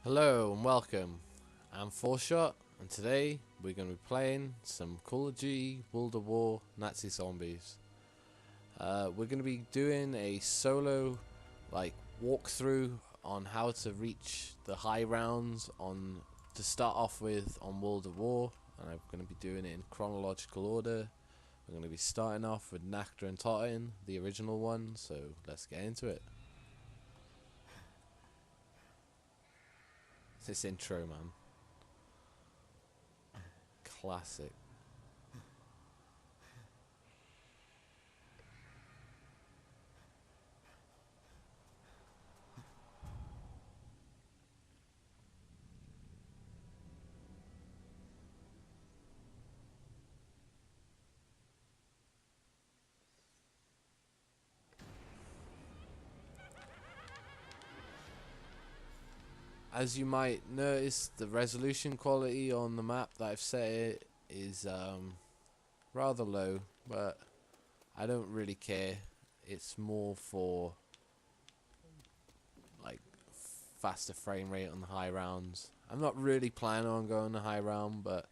Hello and welcome. I'm Shot, and today we're going to be playing some Call of Duty World of War Nazi Zombies. We're going to be doing a solo walkthrough on how to reach the high rounds to start off with on World of War, and I'm going to be doing it in chronological order. We're going to be starting off with Nacht Der Untoten, the original one, so let's get into it. This intro, man. Classic. As you might notice, the resolution quality on the map that I've set it is rather low, but I don't really care. It's more for like faster frame rate on the high rounds. I'm not really planning on going the high round, but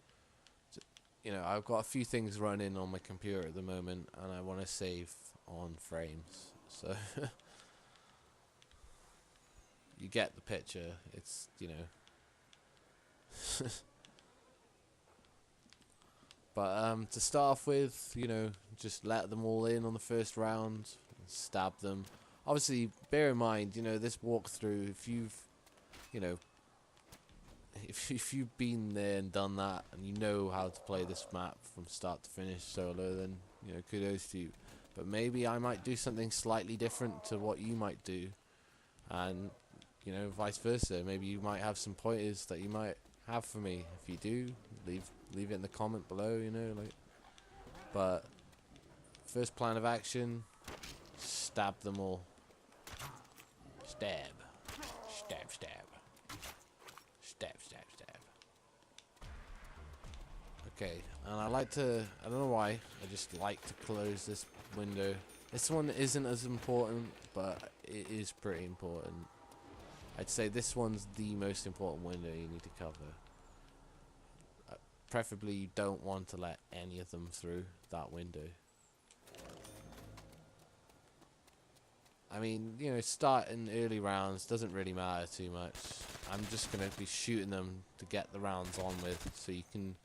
I've got a few things running on my computer at the moment, and I want to save on frames. So you get the picture. It's. But to start off with, just let them all in on the first round, stab them. Obviously, bear in mind, this walkthrough, you know, if you've been there and done that, and you know how to play this map from start to finish solo, then, kudos to you. But maybe I might do something slightly different to what you might do, and, vice versa. Maybe you might have some pointers that you might have for me. If you do, leave it in the comment below, But first plan of action, stab them all. Stab. Stab, stab. Stab, stab, stab. Okay, and I don't know why, I just like to close this window. This one isn't as important, but it is pretty important. I'd say this one's the most important window you need to cover. Preferably you don't want to let any of them through that window. I mean, starting early rounds doesn't really matter too much. I'm just going to be shooting them to get the rounds on with, so you can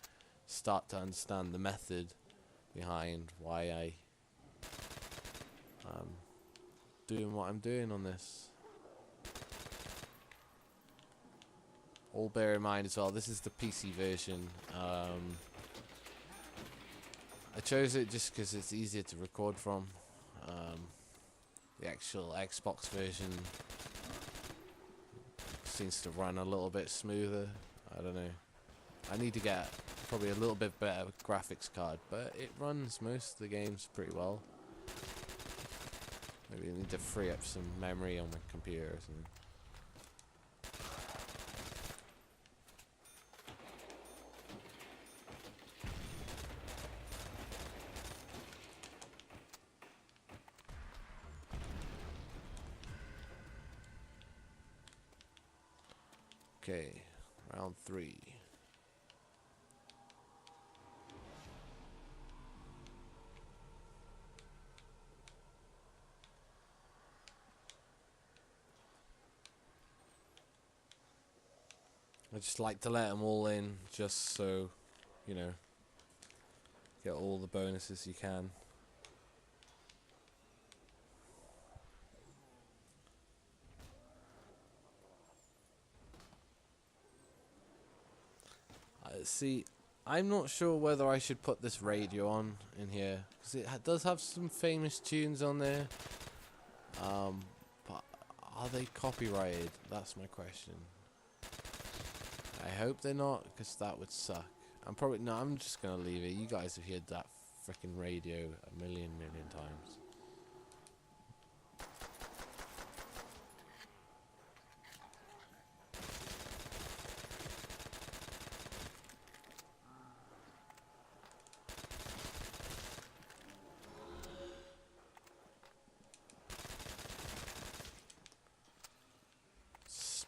start to understand the method behind why I'm doing what I'm doing on this. All bear in mind as well, this is the PC version. I chose it just because it's easier to record from. The actual Xbox version seems to run a little bit smoother. I don't know. I need to get probably a little bit better graphics card, but it runs most of the games pretty well. Maybe I need to free up some memory on my computer or something. Okay, round 3. I just like to let them all in, just so, get all the bonuses you can. See, I'm not sure whether I should put this radio on in here, because it does have some famous tunes on there. But are they copyrighted? That's my question. I hope they're not, because that would suck. I'm just gonna leave it. You guys have heard that freaking radio a million times.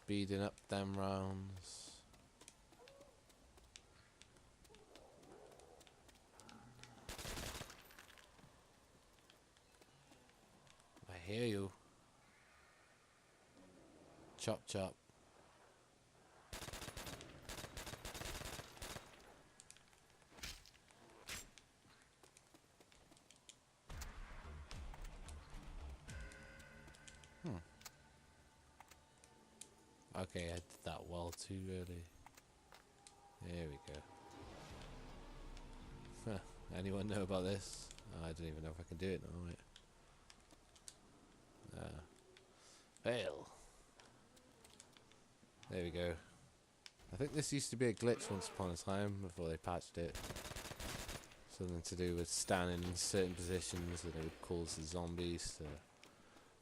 speeding up them rounds. I hear you. Chop chop. Okay, I did that well too early. There we go. Huh. Anyone know about this? Oh, I don't even know if I can do it now, right? Fail. There we go. I think this used to be a glitch once upon a time before they patched it. Something to do with standing in certain positions that it would cause the zombies to...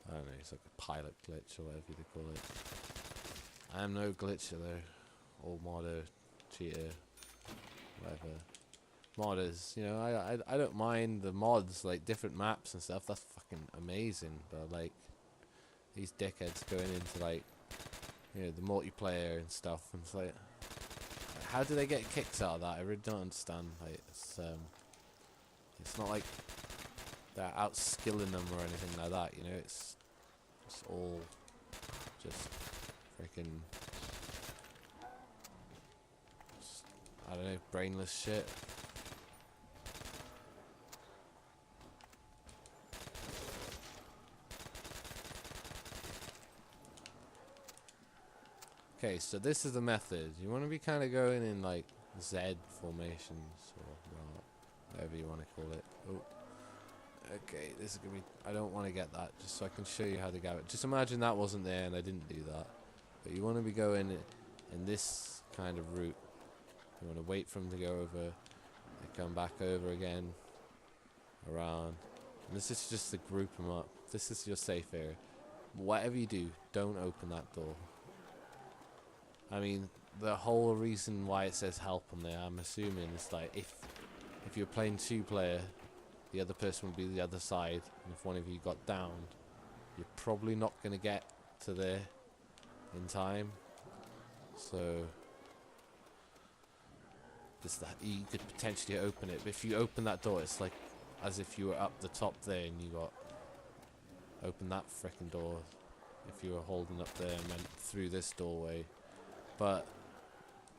I don't know, it's like a pilot glitch or whatever they call it. I am no glitcher though, or modder, cheater, whatever. Modders, you know, I don't mind the mods, like different maps and stuff, that's fucking amazing, but like, these dickheads going into like, you know, the multiplayer and stuff, and it's like, how do they get kicks out of that? I really don't understand, like, it's not like they're outskilling them or anything like that, you know, it's all just freaking, I don't know, brainless shit. Okay, so this is the method. You want to be kind of going in like Z formations, or well, whatever you want to call it. Oh, okay, this is gonna be. I don't want to get that, just so I can show you how to get it. Just imagine that wasn't there and I didn't do that. But you want to be going in this kind of route. You want to wait for them to go over, and come back over again, around. And this is just to group them up. This is your safe area. Whatever you do, don't open that door. I mean, the whole reason why it says help on there, I'm assuming, is like if you're playing 2-player, the other person would be the other side, and if one of you got downed, you're probably not going to get to there in time. So you could potentially open it, but if you open that door, it's like as if you were up the top there and you got open that frickin' door. If you were holding up there and went through this doorway. But,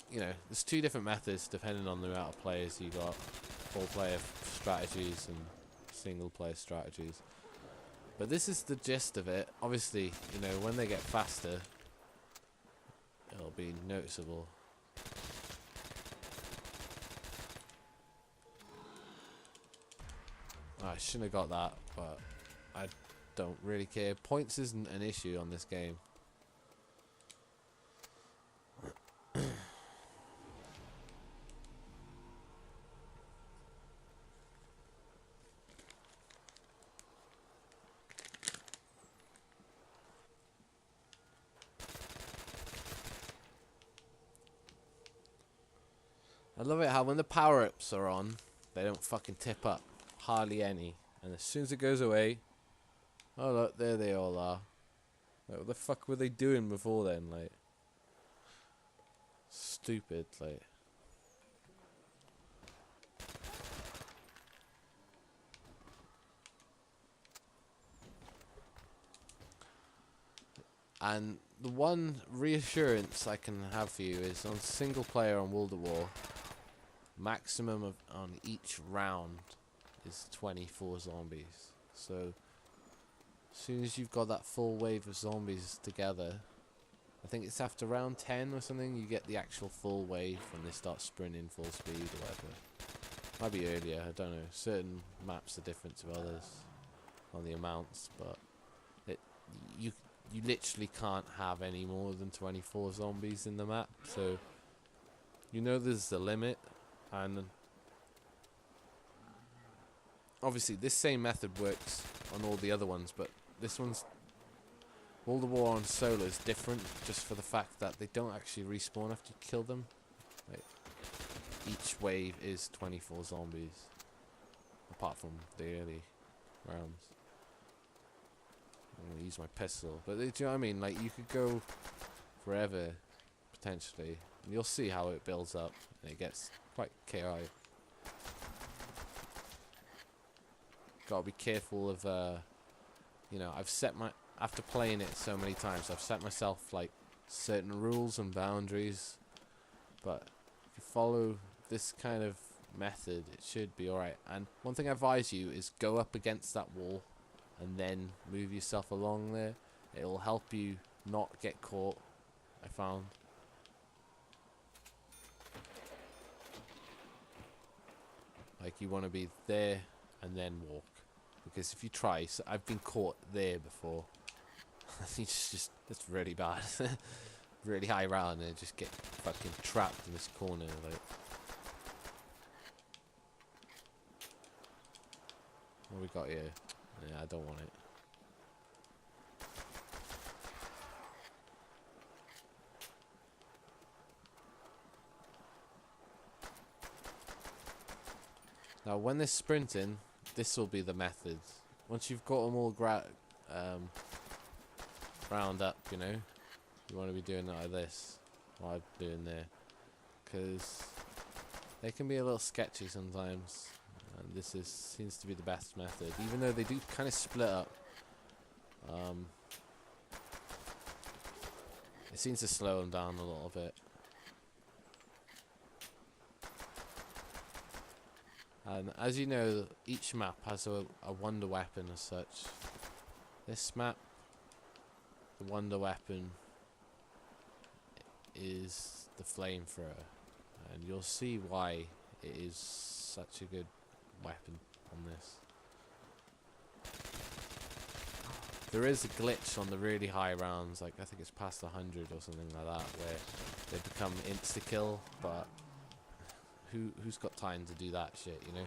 you know, there's 2 different methods depending on the amount of players you got. 4-player strategies and single-player strategies. But this is the gist of it. Obviously, you know, when they get faster, it'll be noticeable. I shouldn't have got that, but I don't really care. Points isn't an issue on this game. I love it how when the power-ups are on, they don't fucking tip up. Hardly any. And as soon as it goes away, oh look, there they all are. Like, what the fuck were they doing before then? Like, stupid, like. And the one reassurance I can have for you is on single player on World at War, maximum of on each round is 24 zombies. So as soon as you've got that full wave of zombies together, I think it's after round 10 or something, you get the actual full wave when they start sprinting full speed or whatever. Might be earlier, I don't know. Certain maps are different to others on the amounts, but you literally can't have any more than 24 zombies in the map, so you know there's a limit. And obviously this same method works on all the other ones, but this one's World of War on solo is different just for the fact that they don't actually respawn after you kill them. Like, each wave is 24 zombies, apart from the early rounds. I'm gonna use my pistol, but do you know what I mean? Like, you could go forever, potentially. And you'll see how it builds up, and it gets quite chaotic. Gotta be careful of, you know, after playing it so many times, I've set myself, like, certain rules and boundaries. But if you follow this kind of method, it should be alright. And one thing I advise you is go up against that wall and then move yourself along there. It'll help you not get caught, I found. Like, you want to be there and then walk. Because if you try, so I've been caught there before. It's really bad. Really high round and just get fucking trapped in this corner. Like, what we got here? Yeah, I don't want it. Now, when they're sprinting, this will be the method. Once you've got them all round up, you know, you want to be doing it like this, what I'm doing there, because they can be a little sketchy sometimes, and this seems to be the best method, even though they do kind of split up. It seems to slow them down a little bit. And as you know, each map has a wonder weapon as such. This map, the wonder weapon is the flamethrower, and you'll see why it is such a good weapon on this. There is a glitch on the really high rounds, like I think it's past 100 or something like that, where they become insta-kill, but who's got time to do that shit, you know?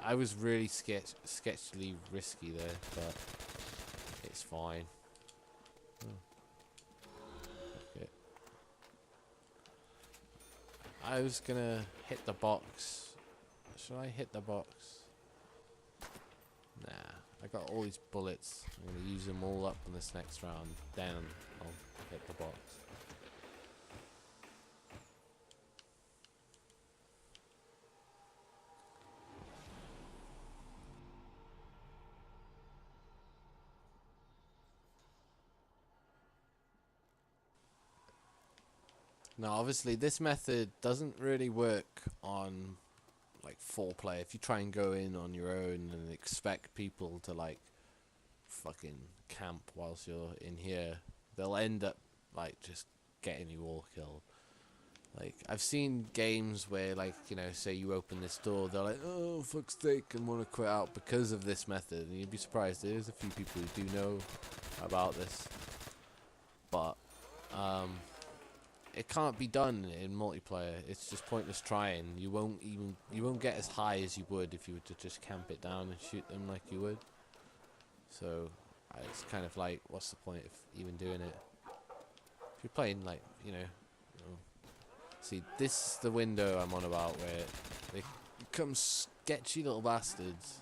I was really sketchily risky there, but it's fine. Okay. I was gonna hit the box. Should I hit the box? Nah, I got all these bullets. I'm gonna use them all up in this next round. Then I'll hit the box. Now, obviously, this method doesn't really work on, like, 4-player. If you try and go in on your own and expect people to, like, fucking camp whilst you're in here, they'll end up, like, just getting you all killed. Like, I've seen games where, like, you know, say you open this door, they're like, oh, fuck's sake, and want to quit out because of this method. And you'd be surprised, there's a few people who do know about this. But, it can't be done in multiplayer. It's just pointless trying. You won't get as high as you would if you were to just camp it down and shoot them like you would. So it's kind of like, what's the point of even doing it? If you're playing, like, you know, see, this is the window I'm on about, where they become sketchy little bastards.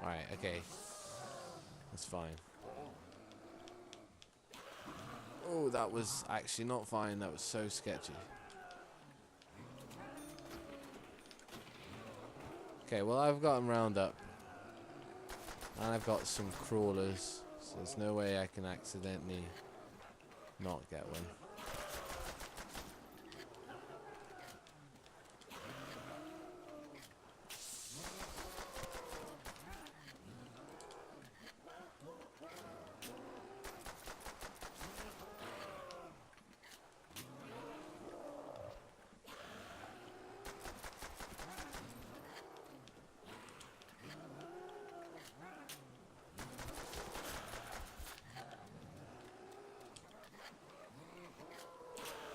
Alright, okay. That's fine. Oh, that was actually not fine. That was so sketchy. Okay, well, I've got them round up. And I've got some crawlers. So there's no way I can accidentally not get one.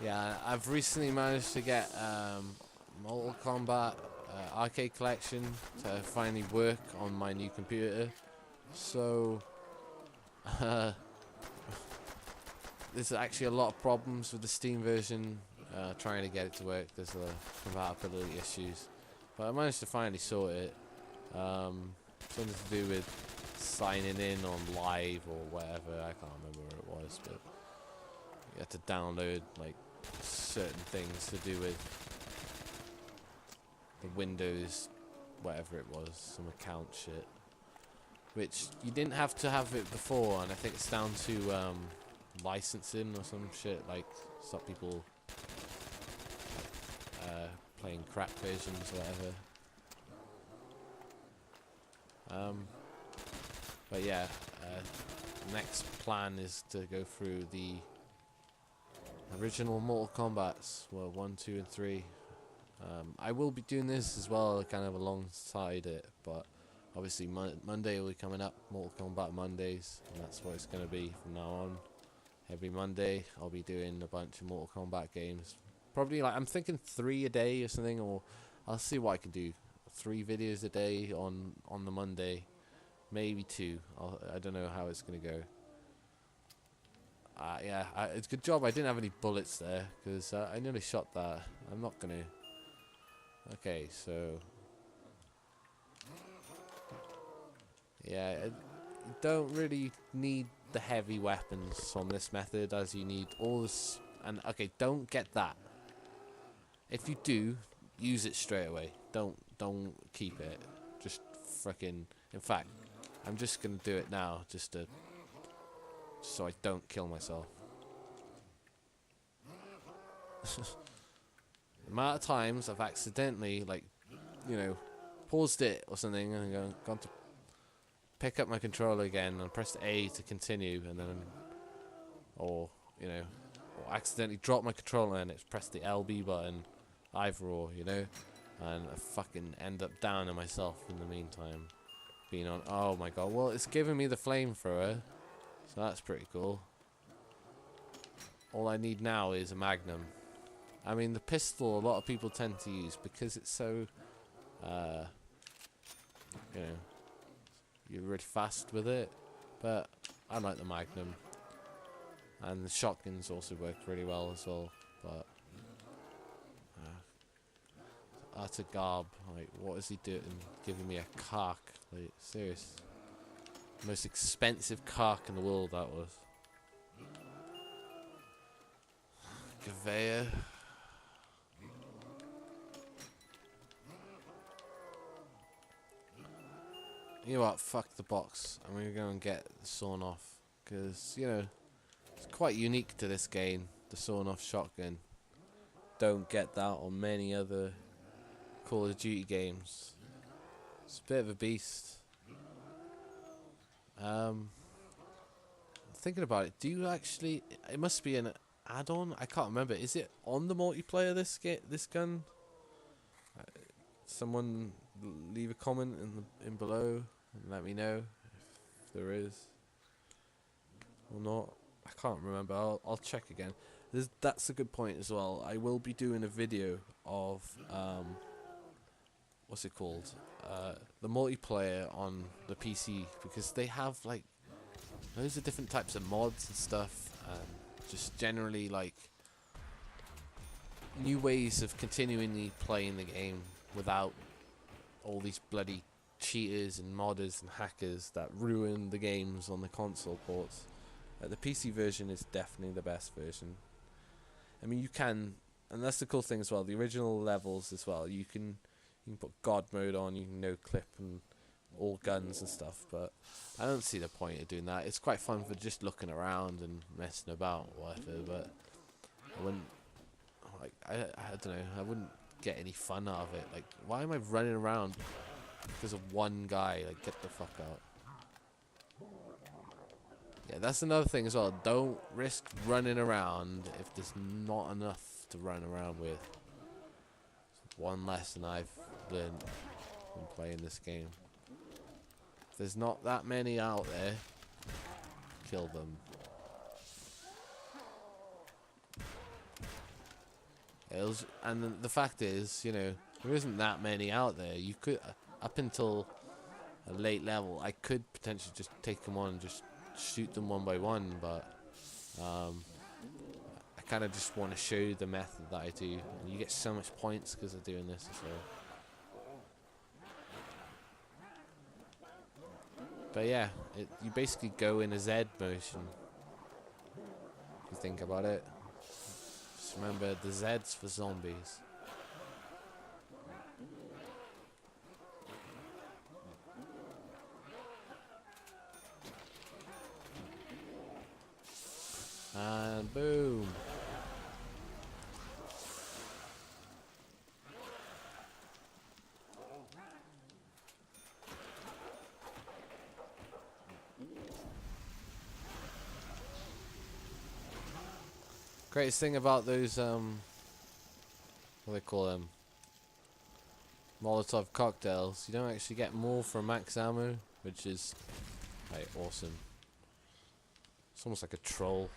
Yeah, I've recently managed to get Mortal Kombat arcade collection to finally work on my new computer. So there's actually a lot of problems with the Steam version, trying to get it to work. There's compatibility issues, but I managed to finally sort it. Something to do with signing in on live or whatever. I can't remember what it was, but you had to download like certain things to do with the Windows, whatever it was, some account shit, which you didn't have to have it before, and I think it's down to licensing or some shit, like stop people playing crap versions or whatever. But yeah, next plan is to go through the original Mortal Kombat's, well, 1, 2, and 3. I will be doing this as well, kind of alongside it, but obviously Monday will be coming up, Mortal Kombat Mondays, and that's what it's going to be from now on. Every Monday I'll be doing a bunch of Mortal Kombat games. Probably, like, I'm thinking 3 a day or something, or I'll see what I can do. 3 videos a day on the Monday, maybe 2. I don't know how it's gonna go. Yeah, it's a good job I didn't have any bullets there, because I nearly shot that. I'm not gonna. Okay, so yeah, you don't really need the heavy weapons on this method, as you need all this. And okay, don't get that. If you do, use it straight away. Don't keep it. Just frickin'. In fact, I'm just gonna do it now, just so I don't kill myself. The amount of times I've accidentally, like, you know, paused it or something and gone to pick up my controller again and pressed A to continue, and then, or you know, or accidentally dropped my controller and it's pressed the LB button, either or, you know. And I fucking end up downing myself in the meantime. Being on, oh my god, well, it's giving me the flamethrower, so that's pretty cool. All I need now is a Magnum. I mean, the pistol, a lot of people tend to use because it's so, you know, you're really fast with it, but I like the Magnum. And the shotguns also work really well as well, but utter garb. Like, what is he doing? Giving me a cock? Like, serious. Most expensive cock in the world, that was. Conveyor. You know what? Fuck the box. I'm gonna go and get the sawn off, because, you know, it's quite unique to this game, the sawn off shotgun. Don't get that on many other Call of Duty games. It's a bit of a beast. Thinking about it, do you actually? It must be an add-on. I can't remember. Is it on the multiplayer? This gun. Someone leave a comment in below and let me know if there is or not. I can't remember. I'll check again. That's a good point as well. I will be doing a video of what's it called? The multiplayer on the PC, because they have like loads of different types of mods and stuff, and just generally like new ways of continually playing the game without all these bloody cheaters and modders and hackers that ruin the games on the console ports. The PC version is definitely the best version. I mean, you can, and that's the cool thing as well, the original levels as well, you can put God mode on, you can no clip and all guns and stuff, but I don't see the point of doing that. It's quite fun for just looking around and messing about or whatever, but I wouldn't, like, I don't know, I wouldn't get any fun out of it. Like, why am I running around because of one guy? Like, get the fuck out. Yeah, that's another thing as well. Don't risk running around if there's not enough to run around with. It's one lesson I've learned from playing this game. If there's not that many out there, kill them. And the fact is, you know, there isn't that many out there. You could, up until a late level, I could potentially just take them on and just shoot them one by one, but kind of just want to show you the method that I do. And you get so much points because of doing this as well. But yeah, you basically go in a Z motion. If you think about it. Just remember the Z's for zombies. And boom. Greatest thing about those what do they call them? Molotov cocktails, you don't actually get more for max ammo, which is like awesome. It's almost like a troll.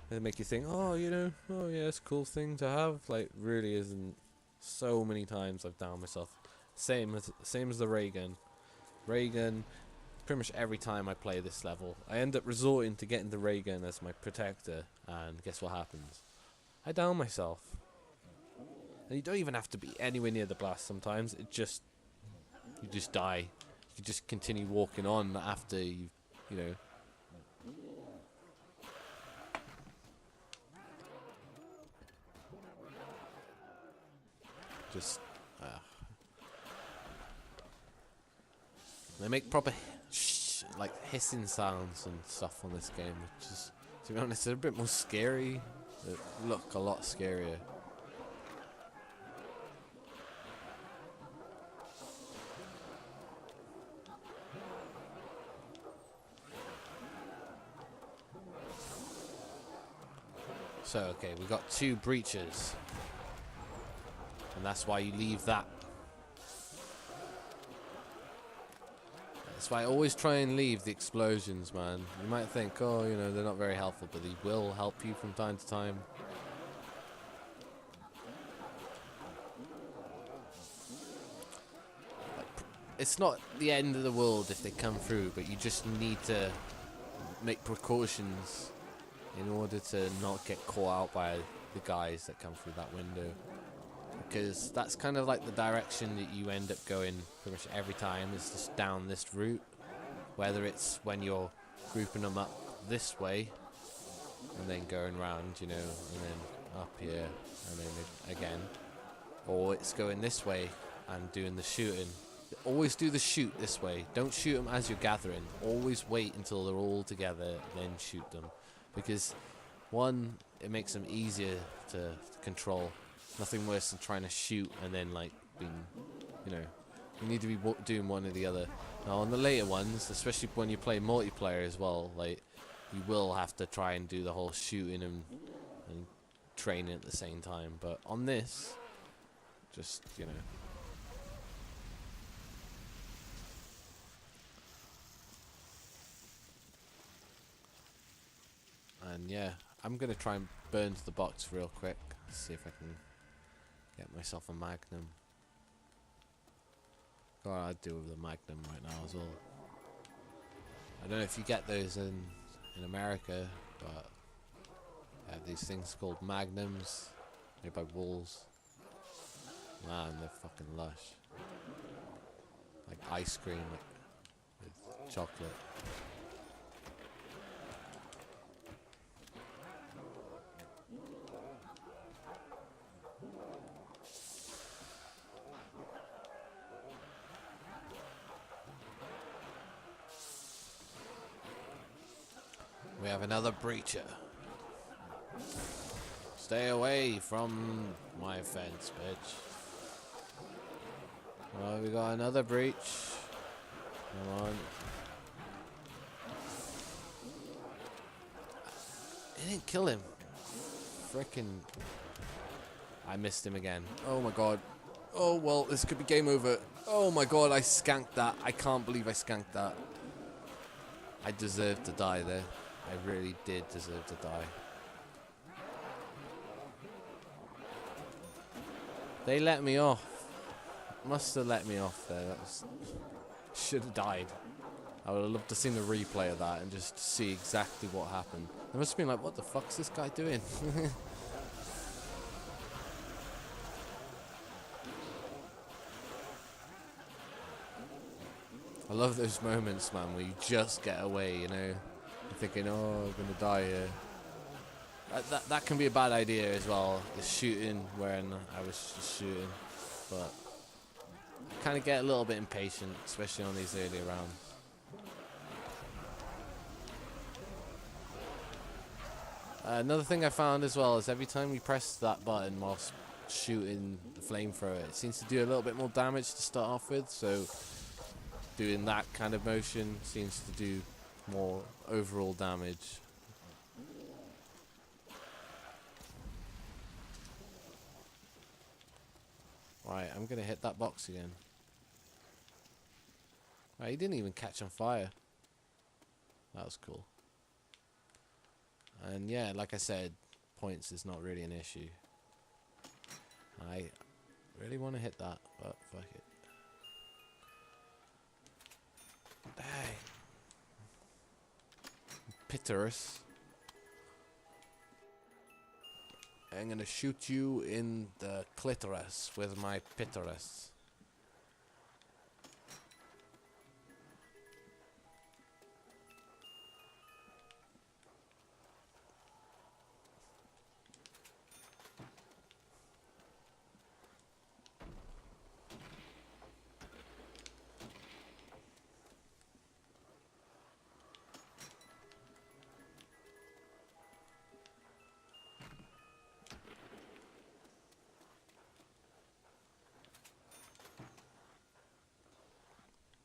They make you think, oh, you know, oh yeah, it's a cool thing to have. Like, really isn't. So many times I've downed myself. Same as the ray gun. Ray gun, pretty much every time I play this level, I end up resorting to getting the ray gun as my protector, and guess what happens? I down myself. And you don't even have to be anywhere near the blast sometimes. You just die. You just continue walking on after you know. Just they make proper like hissing sounds and stuff on this game, which is, to be honest, they're a bit more scary. They look a lot scarier. So okay, we got 2 breaches. And that's why you leave that. That's why I always try and leave the explosions, man. You might think, oh, you know, they're not very helpful, but they will help you from time to time. Like, it's not the end of the world if they come through, but you just need to make precautions in order to not get caught out by the guys that come through that window. Because that's kind of like the direction that you end up going pretty much every time, is just down this route. Whether it's when you're grouping them up this way and then going round, you know, and then up here and then again, or it's going this way and doing the shooting. Always do the shoot this way. Don't shoot them as you're gathering. Always wait until they're all together, then shoot them. Because one, it makes them easier to control. Nothing worse than trying to shoot and then like being, you know, you need to be doing one or the other. Now on the later ones, especially when you play multiplayer as well, like you will have to try and do the whole shooting and training at the same time. But on this, just, you know. And yeah, I'm gonna try and burn to the box real quick, see if I can get myself a magnum. God, I'd do with a magnum right now as well. I don't know if you get those in America, but they have these things called magnums made by Wolves. Man, they're fucking lush. Like ice cream with chocolate. We have another breacher. Stay away from my fence, bitch. Well, we got another breach. Come on. It didn't kill him. Frickin'. I missed him again. Oh my god. Oh well, this could be game over. Oh my god, I skanked that. I can't believe I skanked that. I deserved to die there. I really did deserve to die. They let me off. Must have let me off there. That was... should have died. I would have loved to see the replay of that and just see exactly what happened. I must have been like, what the fuck's this guy doing? I love those moments, man, where you just get away, you know. You're thinking, oh, I'm gonna die here. That can be a bad idea as well, the shooting when I was just shooting. But I kind of get a little bit impatient, especially on these early rounds. Another thing I found as well is every time you press that button whilst shooting the flamethrower, it seems to do a little bit more damage to start off with, so doing that kind of motion seems to do more overall damage. Right, I'm gonna hit that box again. Right, he didn't even catch on fire. That was cool. And yeah, like I said, points is not really an issue. I really want to hit that, but fuck it. Dang. Pitterus. I'm gonna shoot you in the clitoris with my pitterus.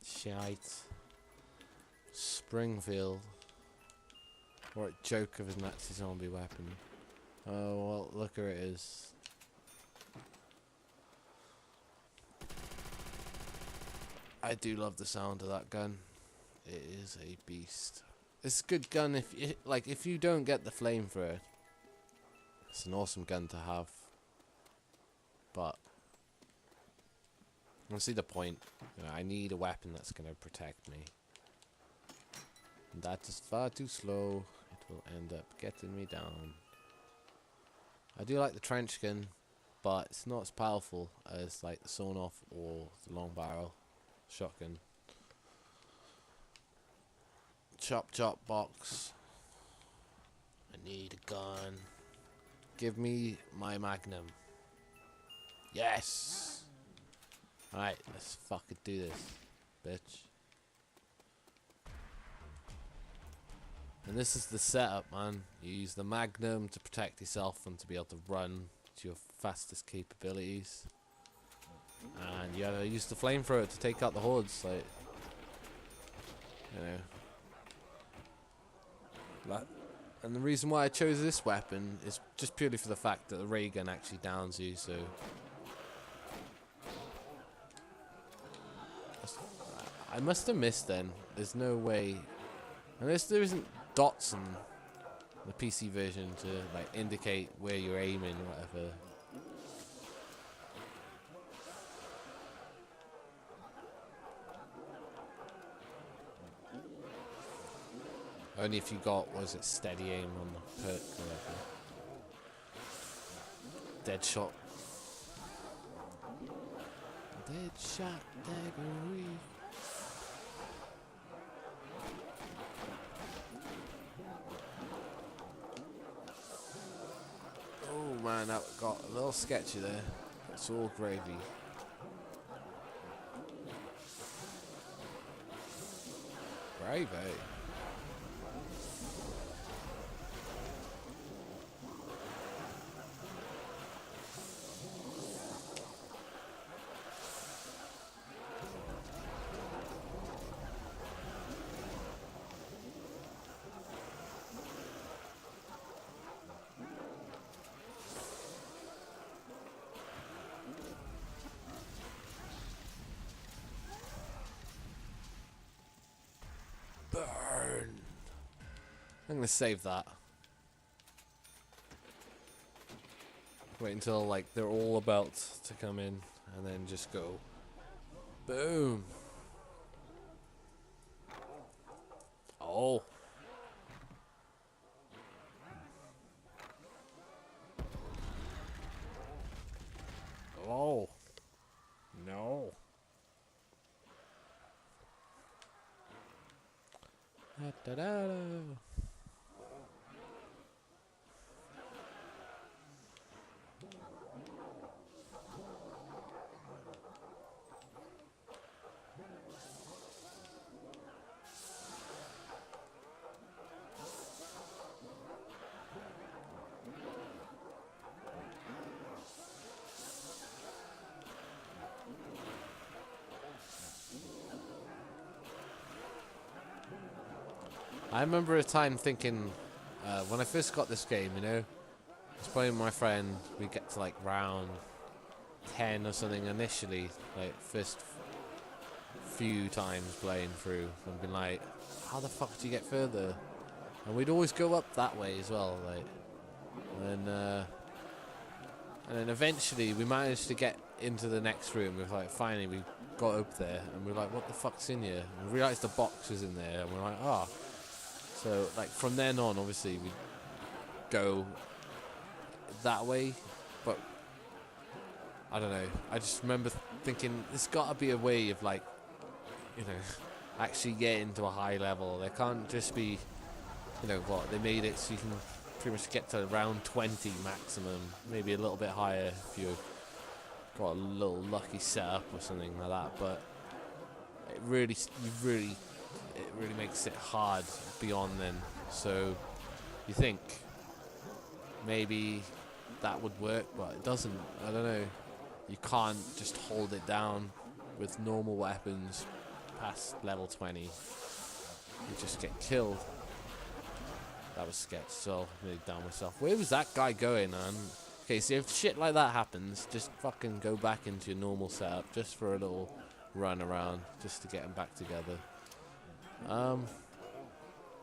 Shite. Springfield. What a joke of a Nazi zombie weapon. Oh, well, look where it is. I do love the sound of that gun. It is a beast. It's a good gun if you don't get the flamethrower. It's an awesome gun to have. But I see the point. You know, I need a weapon that's going to protect me. And that is far too slow. It will end up getting me down. I do like the trench gun, but it's not as powerful as like the sawn off or the long barrel shotgun. Chop chop box. I need a gun. Give me my magnum. Yes! Alright, let's fucking do this, bitch. And this is the setup, man. You use the magnum to protect yourself and to be able to run to your fastest capabilities. And you use the flamethrower to take out the hordes, like, you know. And the reason why I chose this weapon is just purely for the fact that the ray gun actually downs you, so I must have missed then. There's no way. Unless there isn't dots in the PC version to like indicate where you're aiming or whatever. Only if you got, was it steady aim on the perk or whatever. Dead shot. Dead shot, daggery. Oh man, that got a little sketchy there. It's all gravy. Gravy. Burn. I'm gonna save that. Wait until like they're all about to come in and then just go boom. Oh. Oh. No. Da, da, da, da. I remember a time thinking, when I first got this game, you know, I was playing with my friend, we get to like round 10 or something initially, like first few times playing through, and been like, how the fuck do you get further? And we'd always go up that way as well, like, and then eventually we managed to get into the next room. We're like, finally we got up there, and we're like, what the fuck's in here? And we realised the box was in there, and we're like, ah. Oh. So, like, from then on, obviously, we go that way, but I don't know. I just remember thinking, there's got to be a way of, like, you know, actually getting to a high level. There can't just be, you know, what, they made it so you can pretty much get to around 20 maximum, maybe a little bit higher if you've got a little lucky setup or something like that, but it really makes it hard beyond then. So you think maybe that would work, but it doesn't. I don't know. You can't just hold it down with normal weapons past level 20. You just get killed. That was sketch, so I nearly down myself. Where was that guy going, man? Okay, so if shit like that happens, just fucking go back into your normal setup just for a little run around, just to get them back together. I'm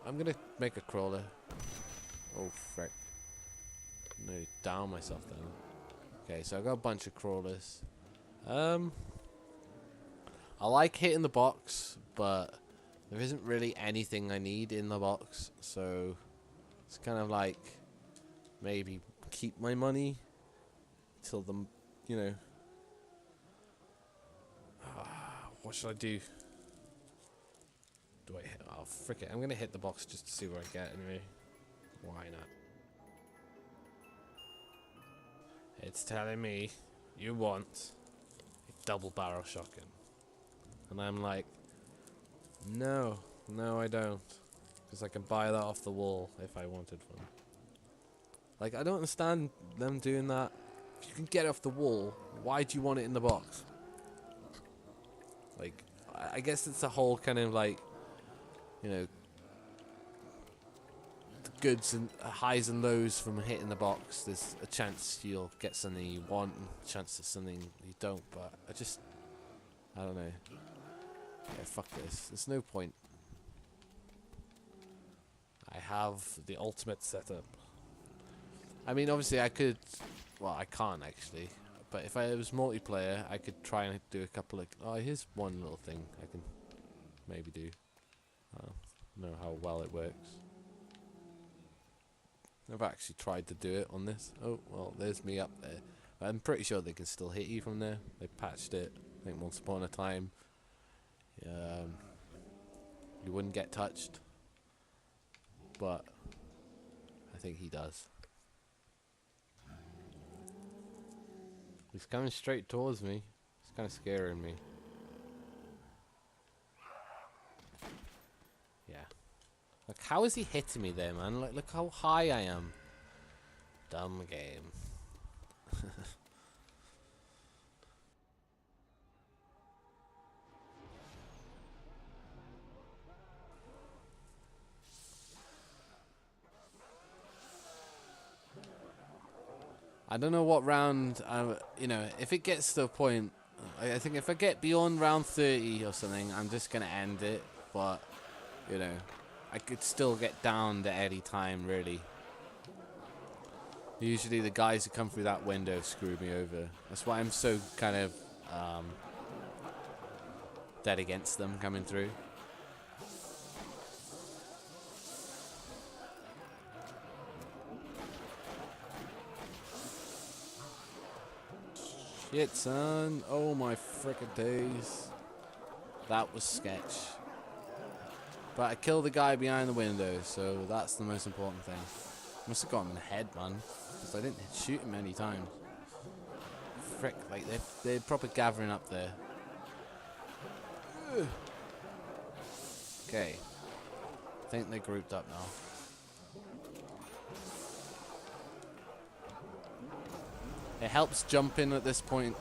gonna make a crawler. Oh frick. Nearly down myself then. Okay, so I got a bunch of crawlers. I like hitting the box, but there isn't really anything I need in the box, so it's kind of like maybe keep my money till the, you know. What should I do? Do I hit? Oh, frick it. I'm gonna hit the box just to see what I get anyway. Why not? It's telling me you want a double barrel shotgun. And I'm like, no, I don't. Because I can buy that off the wall if I wanted one. Like, I don't understand them doing that. If you can get it off the wall, why do you want it in the box? Like, I guess it's a whole kind of like, you know, the goods and highs and lows from hitting the box. There's a chance you'll get something you want and a chance there's something you don't, but I don't know. Yeah, fuck this. There's no point. I have the ultimate setup. I mean, obviously I could, well, I can't actually, but if I was multiplayer, I could try and do a couple of, oh, here's one little thing I can maybe do. I don't know how well it works. I've actually tried to do it on this. Oh, well, there's me up there. But I'm pretty sure they can still hit you from there. They patched it, I think, once upon a time. You wouldn't get touched. But I think he does. He's coming straight towards me. It's kind of scaring me. Yeah. Like, how is he hitting me there, man? Like, look how high I am. Dumb game. I don't know what round, you know, if it gets to a point, I think if I get beyond round 30 or something, I'm just going to end it. But, you know, I could still get downed at any time, really. Usually the guys who come through that window screw me over. That's why I'm so kind of dead against them coming through. Shit, son. Oh my frickin' days. That was sketch. But I killed the guy behind the window, so that's the most important thing. Must have got him in the head, man. Because I didn't shoot him many times. Frick, like they're proper gathering up there. Ugh. Okay. I think they're grouped up now. It helps jumping at this point.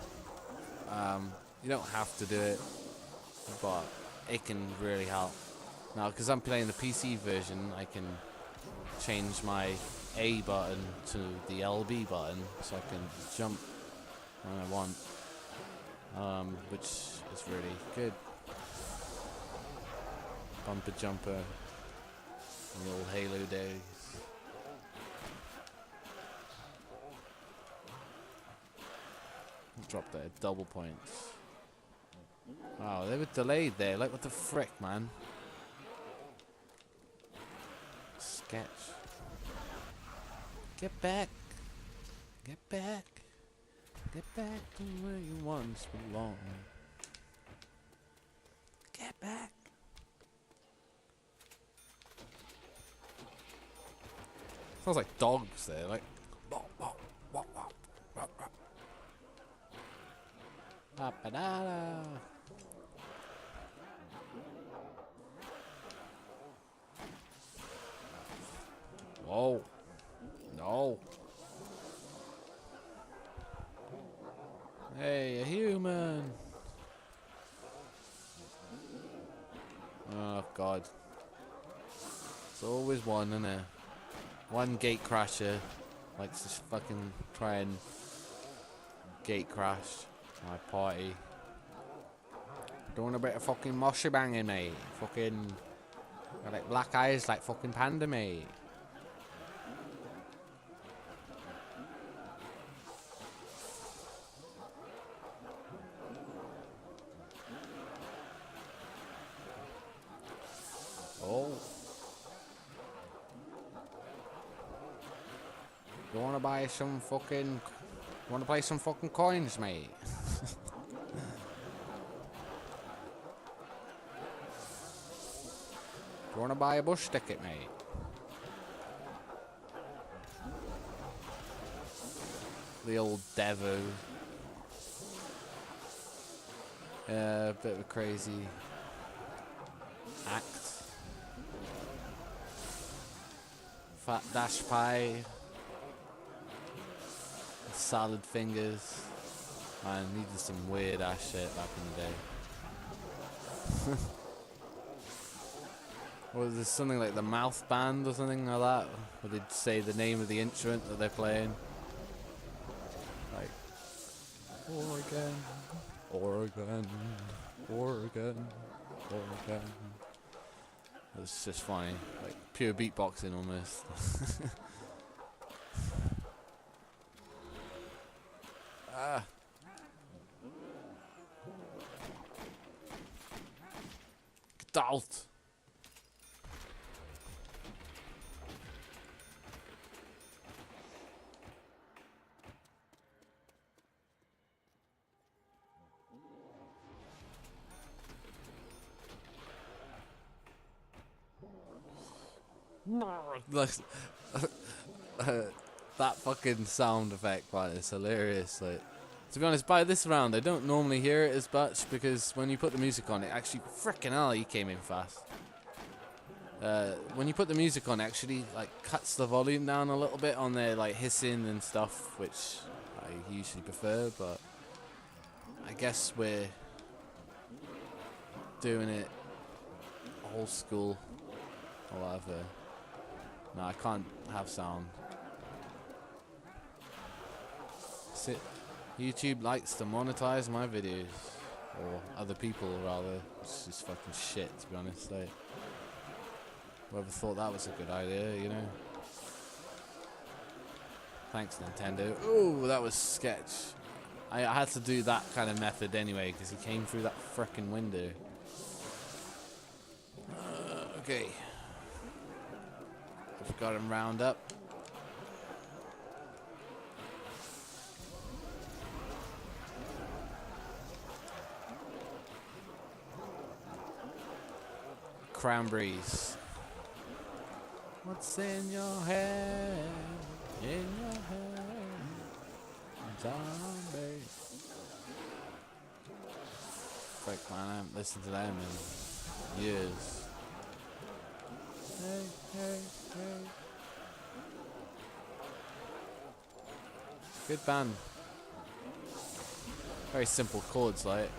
You don't have to do it, but it can really help. Now, because I'm playing the PC version, I can change my A button to the LB button, so I can jump when I want, which is really good. Bumper jumper in the old Halo days. Drop there, double points. Wow, they were delayed there. Like, what the frick, man? Sketch. Get back. Get back. Get back to where you once belonged. Get back. Sounds like dogs there, like. Ba-ba-da-da. Whoa. No. Hey, a human. Oh, God. It's always one, isn't it? One gate crasher likes to fucking try and gate crash my party. Doing a bit of fucking moshi banging, mate. Fucking got like black eyes like fucking panda, mate. Oh. You wanna buy some fucking... Wanna play some fucking coins, mate? Do you wanna buy a bus ticket, mate? The old Devo. A bit of a crazy act. Fat dash pie. Salad fingers. Man, needed some weird ass shit back in the day. Or is this something like the mouth band or something like that? Where they'd say the name of the instrument that they're playing. Like, Oregon, Oregon, Oregon, Oregon. It's just funny. Like, pure beatboxing almost. Ah. Gedalt. That fucking sound effect, man, is hilarious. Like, to be honest, by this round, I don't normally hear it as much because when you put the music on, it actually frickin' hell, he came in fast. When you put the music on, it actually like cuts the volume down a little bit on their like hissing and stuff, which I usually prefer. But I guess we're doing it old school or whatever. No, I can't have sound. YouTube likes to monetize my videos, or other people rather. It's just fucking shit, to be honest. Like, whoever thought that was a good idea, you know? Thanks, Nintendo. Ooh, that was sketch. I had to do that kind of method anyway, because he came through that frickin' window. Okay. Just got him round up. cranberries. What's in your head? In your head, zombie. Frick, man, I haven't listened to them in years. Hey, hey, hey. Good band. Very simple chords, like.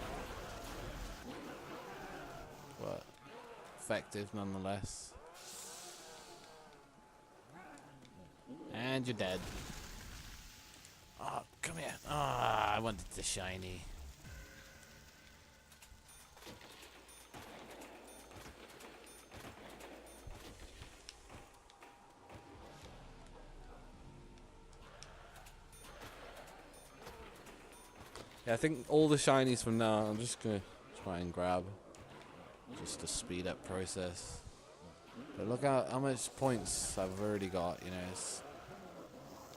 But effective nonetheless. And you're dead. Oh, come here. Ah, I wanted the shiny. Yeah, I think all the shinies from now, I'm just gonna try and grab, just to speed up process. But look how much points I've already got, you know, it's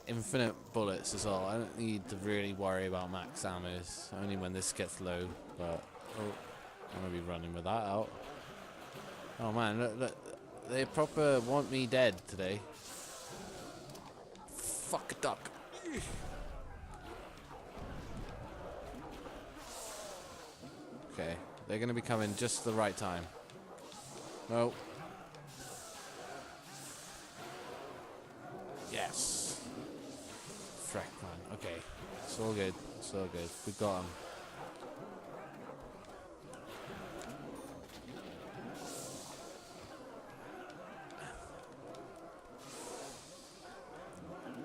infinite bullets as well. I don't need to really worry about max ammos, only when this gets low, but I'm gonna be running with that out. Oh man, look, they proper want me dead today. Fuck a duck. Okay, they're gonna be coming just the right time. No. Yes. Frack, man. Okay, it's all good. It's all good. We got him.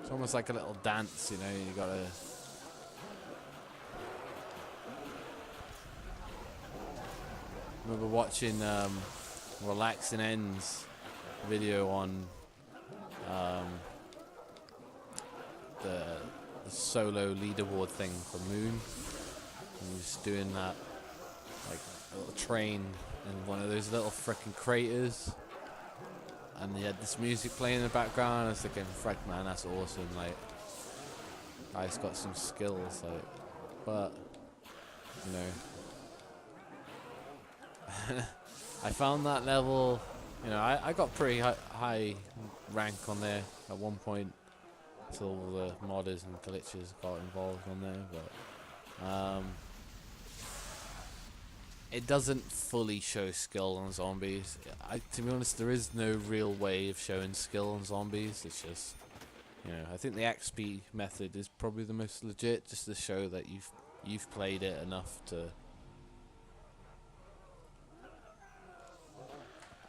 It's almost like a little dance, you know. You gotta. I remember watching Relaxing Ends video on the solo leaderboard thing for Moon. And he was doing that, like a little train in one of those little frickin' craters, and he had this music playing in the background. I was thinking, frick man, that's awesome. Like, guy's got some skills, like, but you know. I found that level, you know, I got pretty high rank on there at one point until the modders and glitches got involved on there, but it doesn't fully show skill on zombies. To be honest, there is no real way of showing skill on zombies. It's just, you know, I think the XP method is probably the most legit, just to show that you've played it enough to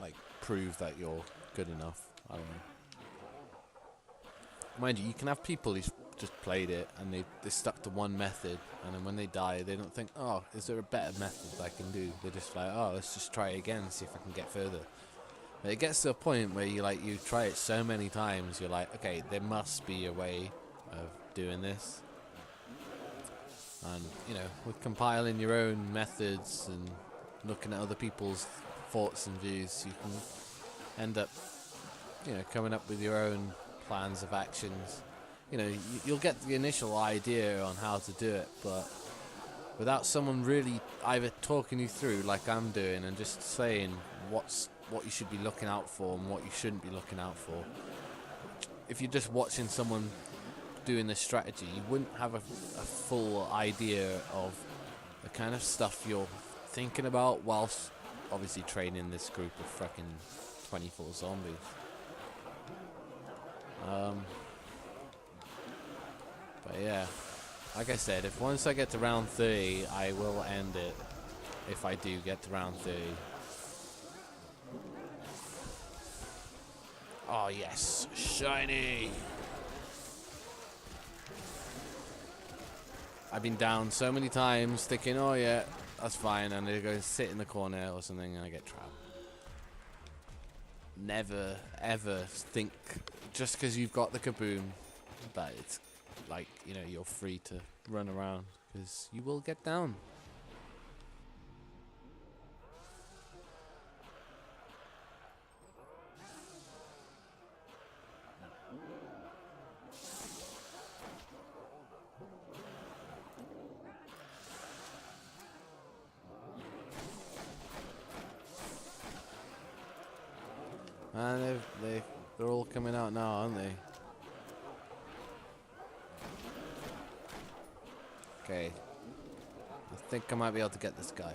like prove that you're good enough. I don't know. Mind you, you can have people who've just played it and they stuck to one method, and then when they die, they don't think, oh, is there a better method I can do? They're just like, oh, let's just try it again and see if I can get further. But it gets to a point where you try it so many times, you're like, okay, there must be a way of doing this. And you know, with compiling your own methods and looking at other people's thoughts and views, you can end up, you know, coming up with your own plans of actions. You know, you'll get the initial idea on how to do it, but without someone really either talking you through like I'm doing and just saying what you should be looking out for and what you shouldn't be looking out for. If you're just watching someone doing this strategy, you wouldn't have a full idea of the kind of stuff you're thinking about whilst obviously training this group of fucking 24 zombies. But yeah, like I said, if once I get to round 30, I will end it. If I do get to round 30. Oh yes, shiny! I've been down so many times thinking, oh yeah, that's fine, and they go sit in the corner or something and I get trapped. Never ever think just because you've got the kaboom that it's like, you know, you're free to run around, because you will get down. coming out now, aren't they? Okay. I think I might be able to get this guy.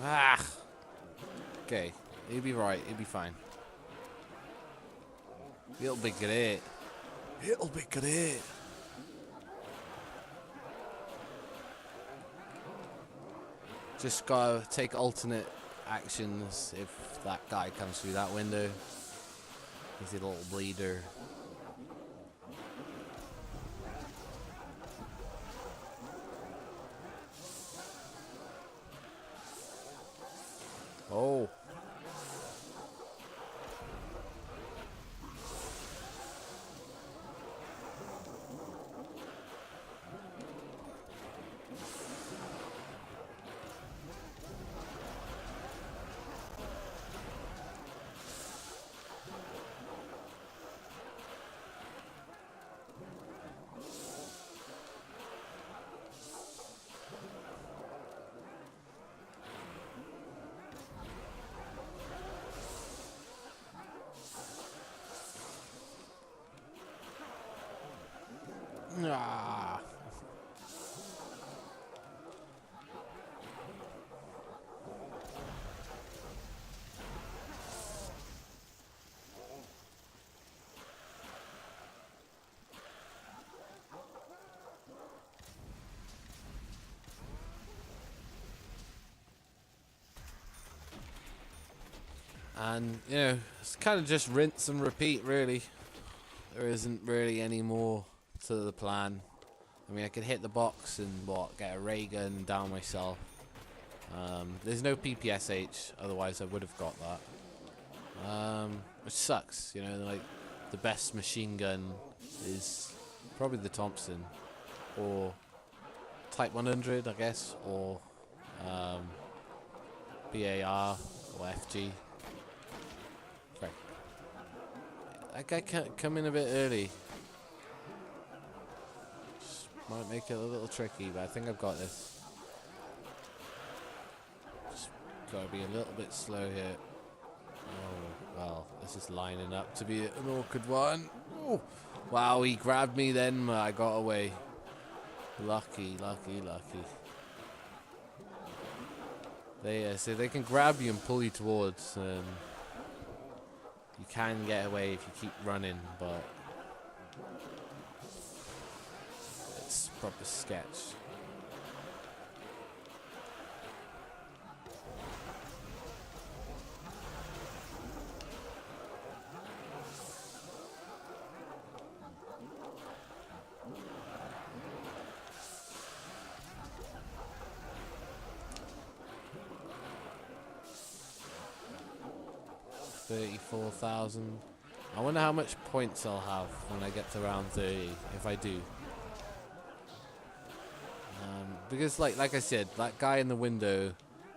Ah! Okay. He'll be right. He'll be fine. It'll be great. It'll be great. Just gotta take alternate actions if that guy comes through that window. He's a little bleeder. Oh. Ah. And, you know, it's kind of just rinse and repeat, really. There isn't really any more to the plan. I mean, I could hit the box and, get a ray gun down myself. There's no PPSH, otherwise I would have got that. Which sucks, you know, like, the best machine gun is probably the Thompson. Or Type 100, I guess, or BAR or FG. Right. That guy can't come in a bit early. Just might make it a little tricky, but I think I've got this. Just gotta be a little bit slow here. Oh, well, this is lining up to be an awkward one. Oh, wow, he grabbed me then, but I got away. Lucky, lucky, lucky. So they can grab you and pull you towards, and you can get away if you keep running, but it's proper sketch. $34,000. I wonder how much points I'll have when I get to round 30, if I do. Because, like I said, that guy in the window,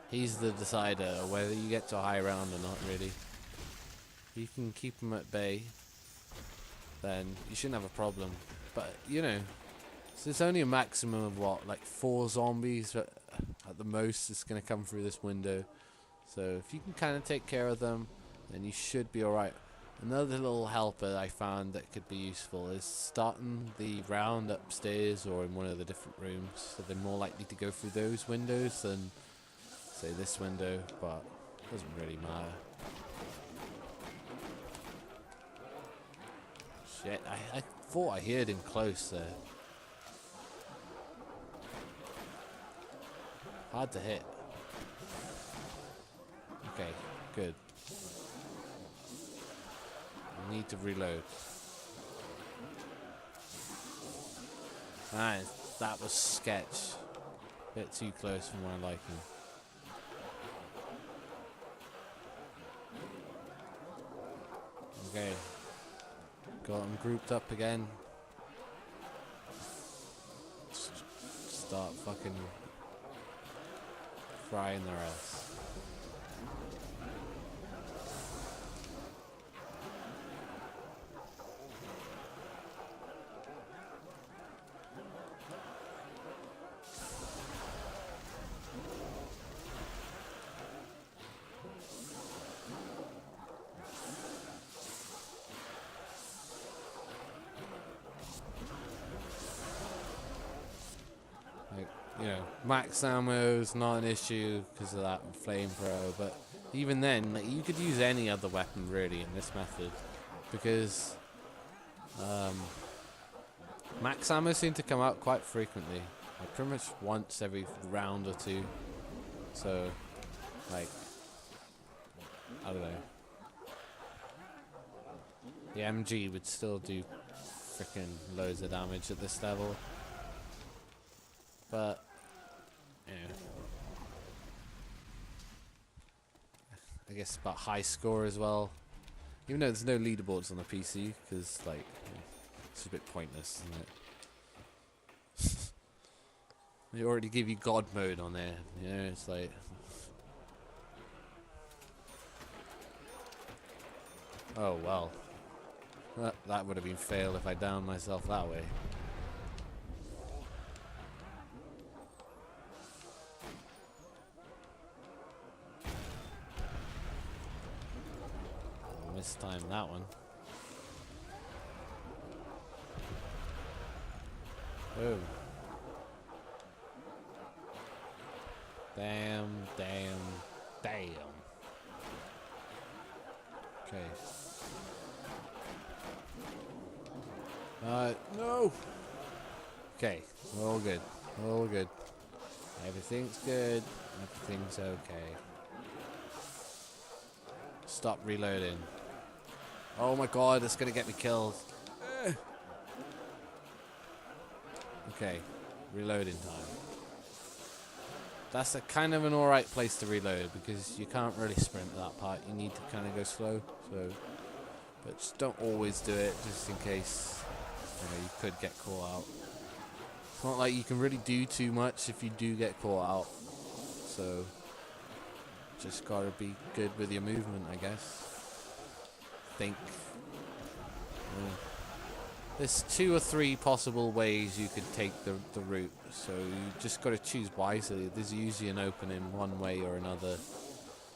he's the decider of whether you get to a high round or not, really. If you can keep him at bay, then you shouldn't have a problem. But, you know, so it's only a maximum of, like 4 zombies at the most is going to come through this window. So if you can kind of take care of them, then you should be alright. Another little helper that I found that could be useful is starting the round upstairs or in one of the different rooms, so they're more likely to go through those windows than, say, this window, but it doesn't really matter. Shit, I thought I heard him close there. Hard to hit. Okay, good. I need to reload. Nice, that was sketch. Bit too close for my liking. Okay. Got them grouped up again. Start fucking frying their ass. you know, max ammo is not an issue because of that flamethrower, but even then, like, you could use any other weapon really in this method, because max ammo seem to come out quite frequently, like pretty much once every round or two. So, like, I don't know. The MG would still do freaking loads of damage at this level, but yeah, I guess about high score as well. Even though there's no leaderboards on the PC, because like it's a bit pointless, isn't it? They already give you God mode on there, you know. It's like, oh well. That would have been fail if I downed myself that way. Mistimed that one. Oh. Damn, damn, damn. Okay. No! Okay, we're all good. We're all good. Everything's good. Everything's okay. Stop reloading. Oh my god, it's gonna get me killed. Okay, reloading time. That's a kind of an alright place to reload, because you can't really sprint at that part. You need to kind of go slow. So, but just don't always do it, just in case you could get caught out. It's not like you can really do too much if you do get caught out. So, just gotta be good with your movement, I guess. Think. There's 2 or 3 possible ways you could take the route, so you just got to choose wisely. There's usually an opening one way or another,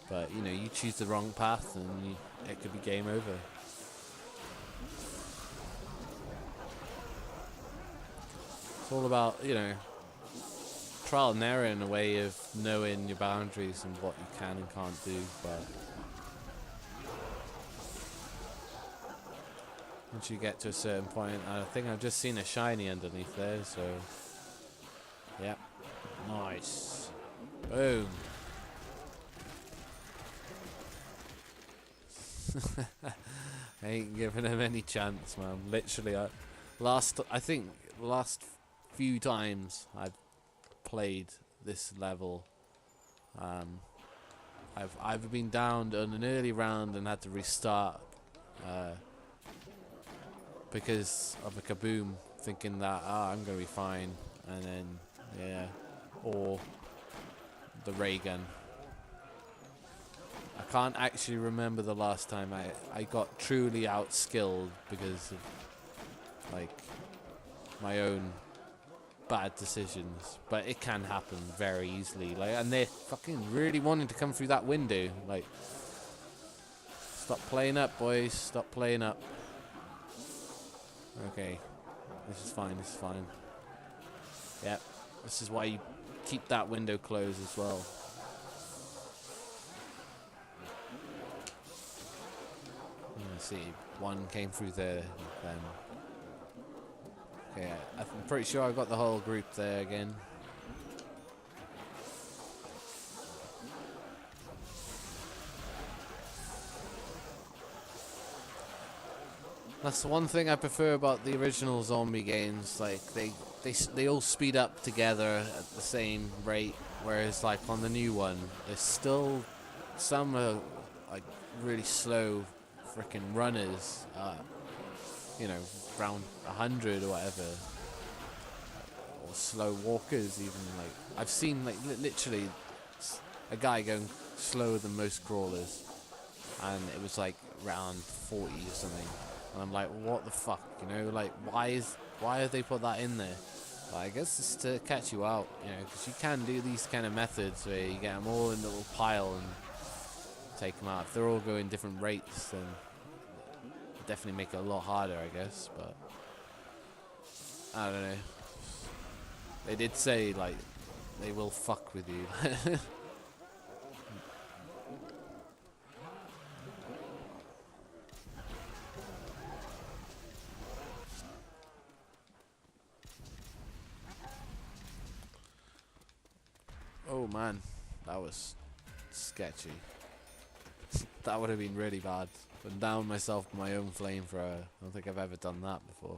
but you know, you choose the wrong path and it could be game over. It's all about, you know, trial and error in a way of knowing your boundaries and what you can and can't do, but once you get to a certain point, I think I've just seen a shiny underneath there, so yep, nice, boom. I ain't giving him any chance, man. Literally, I think last few times I've played this level, I've either been downed on an early round and had to restart because of a kaboom, thinking that I'm gonna be fine, and then yeah, or the ray gun. I can't actually remember the last time I got truly outskilled because of like my own bad decisions, but it can happen very easily. Like, and they're fucking really wanting to come through that window. Like, stop playing up, boys. Stop playing up. Okay, this is fine. This is fine. Yep, this is why you keep that window closed as well. Let's see, one came through there. Then. Okay, I'm pretty sure I got the whole group there again. That's the one thing I prefer about the original zombie games. Like they all speed up together at the same rate, whereas like on the new one, there's still some like really slow freaking runners. You know, around 100 or whatever, or slow walkers even. Like I've seen like literally a guy going slower than most crawlers, and it was like around 40 or something. And I'm like, what the fuck, you know? Like, why have they put that in there? Well, I guess it's to catch you out, you know, because you can do these kind of methods where you get them all in a little pile and take them out. If they're all going different rates, then it definitely make it a lot harder, I guess. But I don't know. They did say like they will fuck with you. Oh man, that was sketchy. That would have been really bad. But down myself with my own flamethrower. I don't think I've ever done that before.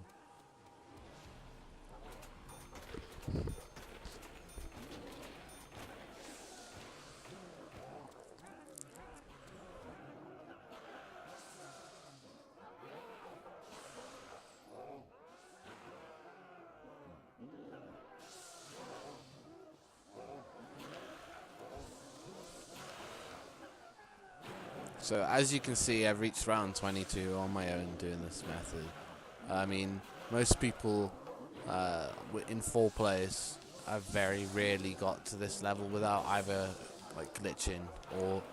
So as you can see, I've reached round 22 on my own doing this method. I mean, most people in 4 players have very rarely got to this level without either like glitching or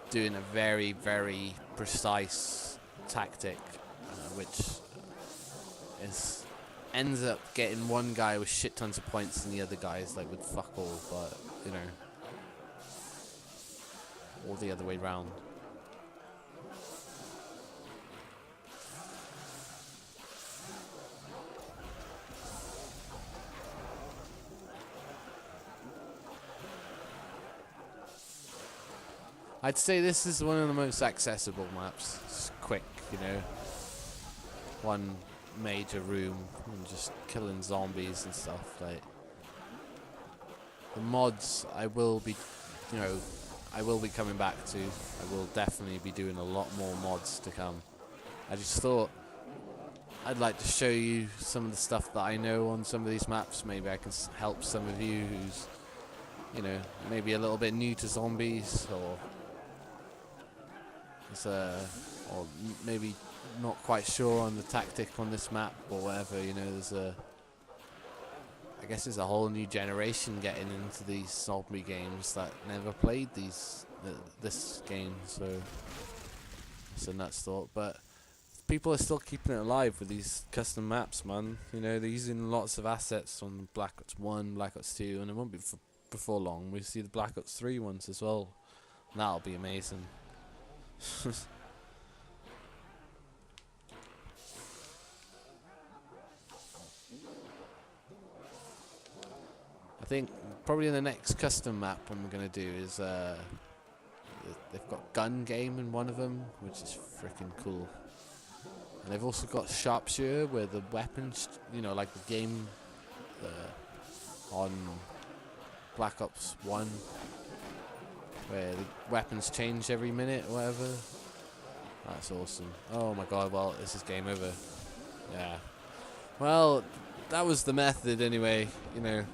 doing a very, very precise tactic, which ends up getting one guy with shit tons of points and the other guys like with fuck all, but you know, or the other way round. I'd say this is one of the most accessible maps. It's quick, you know. One major room and just killing zombies and stuff. Like the mods, I will be coming back to. I will definitely be doing a lot more mods to come. I just thought I'd like to show you some of the stuff that I know on some of these maps. Maybe I can help some of you who's, you know, maybe a little bit new to zombies or maybe not quite sure on the tactic on this map or whatever. You know, I guess there's a whole new generation getting into these zombie games that never played this game, so it's a nuts thought. But people are still keeping it alive with these custom maps, man. You know, they're using lots of assets from Black Ops 1, Black Ops 2, and it won't be before long we see the Black Ops 3 ones as well. And that'll be amazing. I think probably the next custom map I'm gonna do is they've got gun game in one of them, which is freaking cool. And they've also got sharpshooter, where the weapons, you know, like the game on Black Ops 1, where the weapons change every minute or whatever. That's awesome. Oh my god, well, this is game over. Yeah. Well, that was the method anyway, you know.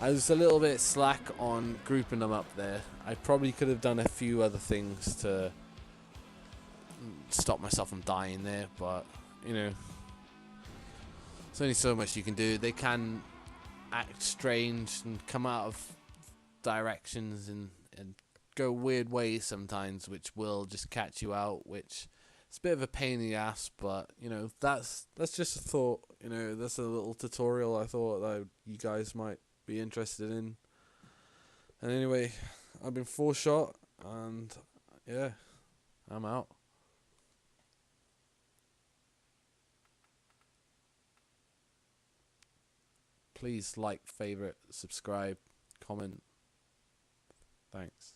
I was a little bit slack on grouping them up there. I probably could have done a few other things to stop myself from dying there, but, you know, there's only so much you can do. They can act strange and come out of directions and go weird ways sometimes, which will just catch you out, which it's a bit of a pain in the ass, but you know, that's just a thought. You know, that's a little tutorial I thought that you guys might be interested in. And anyway, I've been 4shot, and yeah, I'm out. Please like, favorite, subscribe, comment. Thanks.